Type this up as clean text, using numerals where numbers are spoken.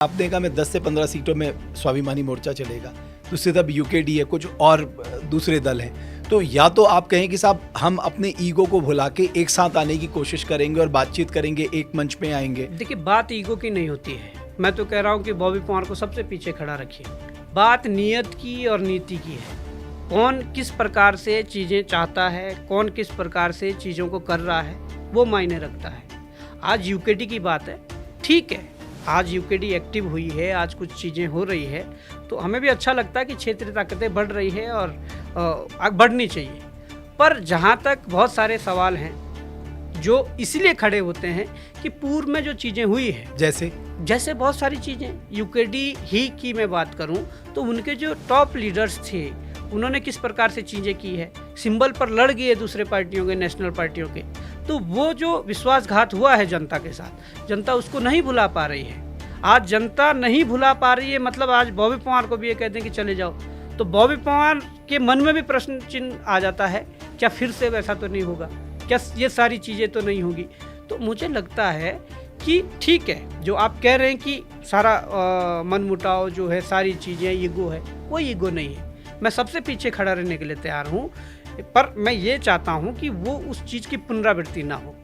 आपने देखा मैं 10 से 15 सीटों में स्वाभिमानी मोर्चा चलेगा, दूसरी तरफ यूकेडी है, कुछ और दूसरे दल हैं। तो या तो आप कहें कि साहब हम अपने ईगो को भुला के एक साथ आने की कोशिश करेंगे और बातचीत करेंगे, एक मंच पे आएंगे। देखिए, बात ईगो की नहीं होती है। मैं तो कह रहा हूँ कि बॉबी पवार को सबसे पीछे खड़ा रखिए। बात नीयत की और नीति की है। कौन किस प्रकार से चीज़ें चाहता है, कौन किस प्रकार से चीज़ों को कर रहा है, वो मायने रखता है। आज यूकेडी की बात है, ठीक है, आज यूकेडी एक्टिव हुई है, आज कुछ चीज़ें हो रही है, तो हमें भी अच्छा लगता है कि क्षेत्रीय ताकतें बढ़ रही है और बढ़नी चाहिए। पर जहाँ तक बहुत सारे सवाल हैं जो इसलिए खड़े होते हैं कि पूर्व में जो चीज़ें हुई है, जैसे बहुत सारी चीज़ें, यूकेडी ही की मैं बात करूं तो उनके जो टॉप लीडर्स थे उन्होंने किस प्रकार से चीज़ें की है, सिंबल पर लड़ गए दूसरे पार्टियों के, नेशनल पार्टियों के, तो वो जो विश्वासघात हुआ है जनता के साथ, जनता उसको नहीं भुला पा रही है। आज जनता नहीं भुला पा रही है, मतलब आज बॉबी पवार को भी ये कहते हैं कि चले जाओ, तो बॉबी पवार के मन में भी प्रश्न चिन्ह आ जाता है, क्या फिर से वैसा तो नहीं होगा, क्या ये सारी चीज़ें तो नहीं होगी। तो मुझे लगता है कि ठीक है, जो आप कह रहे हैं कि सारा मनमुटाव जो है, सारी चीज़ें ईगो है, कोई ईगो नहीं है। मैं सबसे पीछे खड़ा रहने के लिए तैयार हूँ, पर मैं ये चाहता हूँ कि वो उस चीज़ की पुनरावृत्ति ना हो।